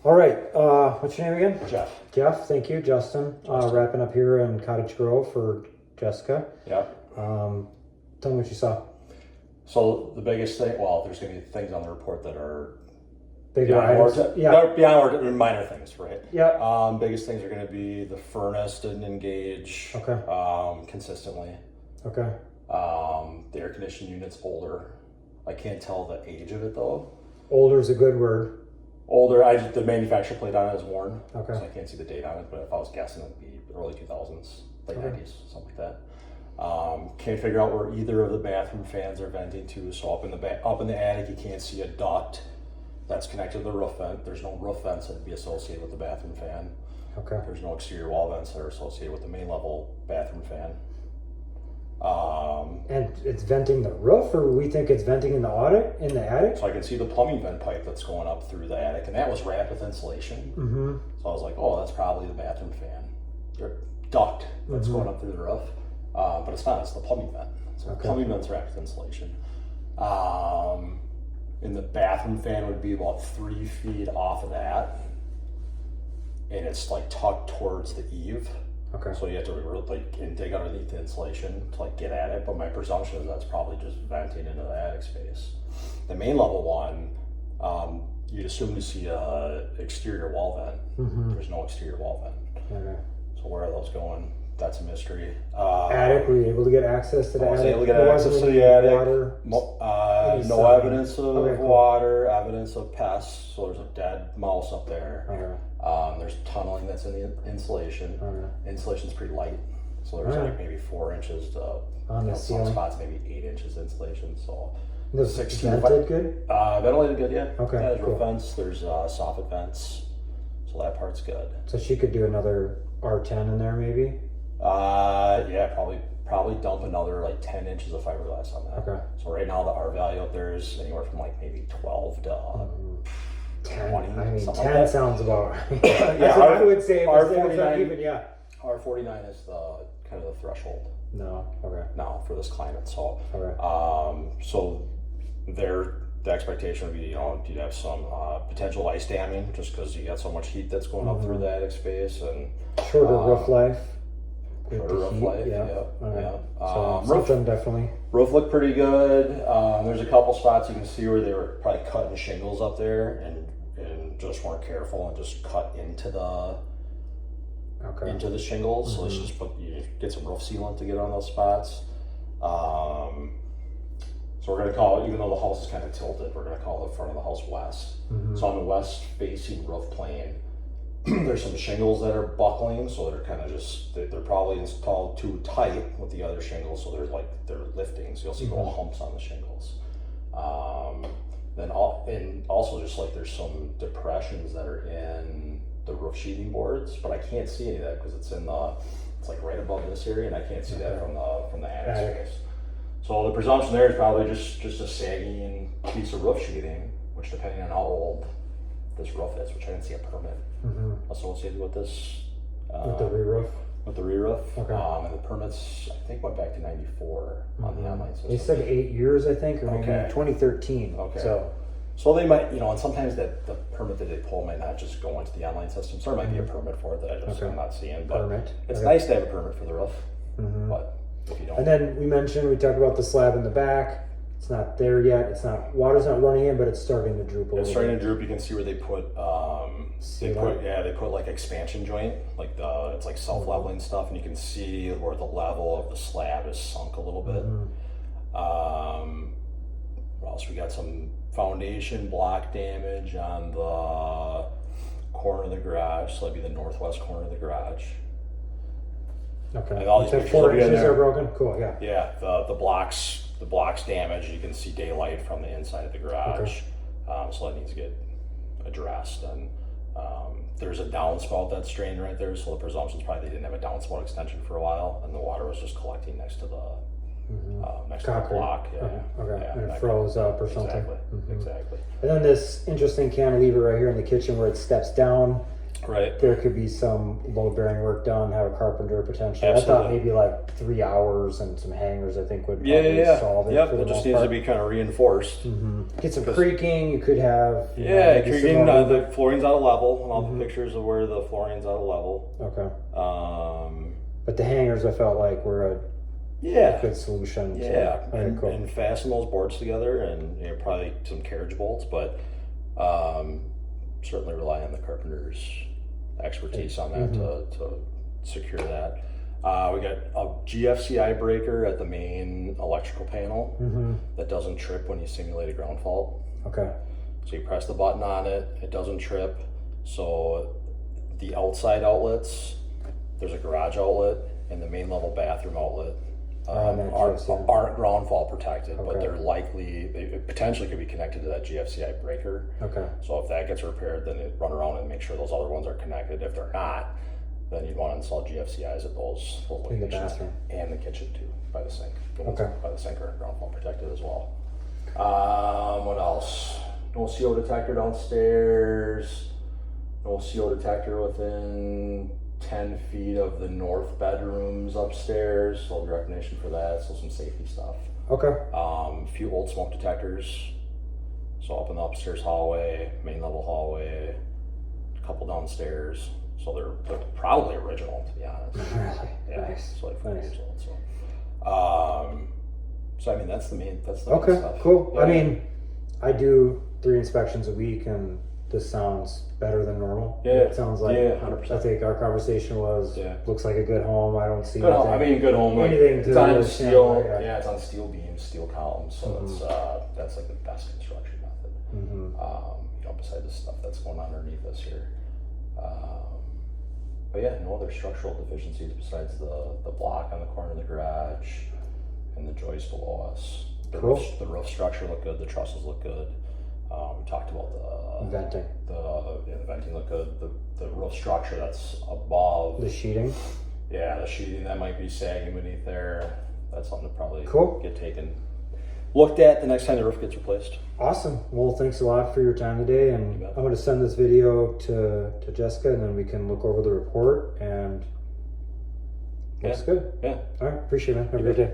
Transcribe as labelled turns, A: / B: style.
A: All right. What's your name again?
B: Jeff.
A: Jeff. Thank you, Justin. Wrapping up here in Cottage Grove for Jessica.
B: Yeah.
A: Tell me what you saw.
B: So the biggest thing, well, there's going to be things on the report that are
A: Bigger
B: beyond
A: items.
B: beyond or minor things, right?
A: Yeah.
B: Biggest things are going to be the furnace didn't engage consistently.
A: Okay.
B: The air conditioning unit's older. I can't tell the age of it though.
A: Older is a good word.
B: Older, the manufacturer plate on it is worn.
A: Okay.
B: So I can't see the date on it, but if I was guessing, it'd be early 2000s, late 90s, something like that. Can't figure out where either of the bathroom fans are venting to. So up in the attic, you can't see a duct that's connected to the roof vent. There's no roof vents that would be associated with the bathroom fan.
A: Okay.
B: There's no exterior wall vents that are associated with the main level bathroom fan.
A: And it's venting the roof, or we think it's venting in the attic?
B: So I can see the plumbing vent pipe that's going up through the attic, and that was wrapped with insulation.
A: Mm-hmm.
B: So I was like, oh, that's probably the bathroom fan. Or duct that's going up through the roof. But it's not, it's the plumbing vent. So the plumbing vent's wrapped with insulation. And the bathroom fan would be about 3 feet off of that. And it's like tucked towards the eave.
A: Okay.
B: So you have to dig underneath the insulation to get at it. But my presumption is that's probably just venting into the attic space. The main level one, you'd assume to see a exterior wall vent.
A: Mm-hmm.
B: There's no exterior wall vent.
A: Okay.
B: So where are those going? That's a mystery.
A: Attic, were you able to get access to the attic?
B: I was able to get access to the attic.
A: Water,
B: no evidence of water, evidence of pests. So there's a dead mouse up there.
A: Okay.
B: There's tunneling that's in the insulation.
A: Okay.
B: Insulation's pretty light. So there's maybe 4 inches to
A: on the
B: some
A: ceiling.
B: spots, maybe 8 inches insulation. So
A: the 16 vented good?
B: Ventilated good, yeah.
A: Okay.
B: Yeah, there's
A: cool.
B: roof vents, there's soffit vents. So that part's good.
A: So she could do another R10 in there maybe?
B: Yeah, probably dump another 10 inches of fiberglass on that.
A: Okay.
B: So right now the R value up there is anywhere from maybe 12 to
A: 10.
B: 20.
A: I mean, 10
B: like
A: sounds about right.
B: Yeah,
A: That's what I would say.
B: R49
A: yeah.
B: R49 is the kind of the threshold
A: No. Okay.
B: now for this climate. So
A: Okay.
B: so the expectation would be, you'd have some potential ice damming just because you got so much heat that's going up through the attic space and
A: Shorter roof life.
B: shorter roof life.
A: Yeah.
B: Yeah.
A: So
B: Roof
A: something definitely.
B: Roof looked pretty good. There's a couple spots you can see where they were probably cutting shingles up there and just weren't careful and just cut into the shingles. So it's just you get some roof sealant to get on those spots. So we're gonna call it, even though the house is kind of tilted, we're gonna call the front of the house west. So on the west facing roof plane, there's some shingles that are buckling, so they're kind of they're probably installed too tight with the other shingles, so they're lifting, so you'll see little humps on the shingles. And also just there's some depressions that are in the roof sheathing boards, but I can't see any of that because it's right above this area, and I can't see that from the attic space. So the presumption there is probably just a sagging piece of roof sheathing, which depending on how old this roof is, which I didn't see a permit associated with this.
A: With the re-roof?
B: With the re-roof.
A: Okay.
B: And the permits, I think, went back to 94 on the online system.
A: They said 8 years, I think, or maybe 2013.
B: Okay. So they might, and sometimes the permit that they pull might not just go into the online system. So there might be a permit for it that I'm not seeing. But
A: permit.
B: It's nice to have a permit for the roof. But if you don't.
A: And then we talked about the slab in the back. It's not there yet. Water's not running in, but it's starting to droop a little bit.
B: It's starting to droop. You can see where they put expansion joint, it's self-leveling stuff, and you can see where the level of the slab is sunk a little bit. What else? We got some foundation block damage on the corner of the garage, so that'd be the northwest corner of the garage.
A: Okay.
B: And all these pictures
A: 4
B: will be in
A: inches
B: there.
A: are broken? Cool, yeah.
B: Yeah, the blocks damaged. You can see daylight from the inside of the garage. So that needs to get addressed. And there's a downspout that's drained right there, so the presumption is probably they didn't have a downspout extension for a while, and the water was just collecting next to the block.
A: Okay. And it froze up or something.
B: Exactly.
A: And then this interesting cantilever right here in the kitchen where it steps down
B: Right.
A: there could be some load bearing work done, have a carpenter potentially. I
B: Absolutely.
A: thought maybe like 3 hours and some hangers I think would probably solve it.
B: Yep,
A: for the
B: it just
A: most
B: needs
A: part.
B: to be kind of reinforced.
A: Get some creaking, you could have
B: Yeah,
A: maybe some
B: creaking,
A: more
B: the flooring's out of level, and all
A: Mm-hmm.
B: the pictures of where the flooring's out of level.
A: Okay. But the hangers I felt like were a
B: Yeah.
A: good solution.
B: Yeah,
A: To,
B: and,
A: cool.
B: and fasten those boards together, and probably some carriage bolts, but certainly rely on the carpenter's expertise on that to secure that. We got a GFCI breaker at the main electrical panel that doesn't trip when you simulate a ground fault.
A: Okay.
B: So you press the button on it, it doesn't trip. So the outside outlets, there's a garage outlet and the main level bathroom outlet aren't ground fault protected, but they potentially could be connected to that GFCI breaker.
A: Okay.
B: So if that gets repaired, then it run around and make sure those other ones are connected. If they're not, then you'd want to install GFCIs at those locations.
A: In the bathroom.
B: And the kitchen too, by the sink.
A: Okay.
B: By the sink are ground fault protected as well. What else? No CO detector downstairs. No CO detector within 10 feet of the north bedrooms upstairs. So direct nation for that. So some safety stuff.
A: Okay.
B: A few old smoke detectors. So up in the upstairs hallway, main level hallway, a couple downstairs. So they're probably original, to be honest.
A: Really?
B: Yeah,
A: Nice.
B: it's like 4
A: Nice.
B: years old. So I mean that's the main stuff.
A: Cool.
B: Yeah.
A: I mean, I do 3 inspections a week, and this sounds better than normal.
B: Yeah.
A: It sounds like
B: 100%.
A: I think our conversation was looks like a good home. I don't see
B: Good home. I mean, good home. Like,
A: anything
B: it's
A: to
B: on
A: really
B: steel.
A: stand by,
B: Yeah, it's on steel beams, steel columns. So that's like the best construction method. Besides the stuff that's going underneath us here. But yeah, no other structural deficiencies besides the block on the corner of the garage and the joist below us. The roof structure looked good. The trusses look good. We talked about the
A: venting.
B: The venting looked good. The roof structure that's above
A: The sheeting.
B: Yeah, the sheeting that might be sagging beneath there. That's something to probably get looked at the next time the roof gets replaced.
A: Awesome. Well, thanks a lot for your time today, and I'm going to send this video to Jessica, and then we can look over the report, and looks good.
B: Yeah.
A: All right. Appreciate it, man. Have a good day.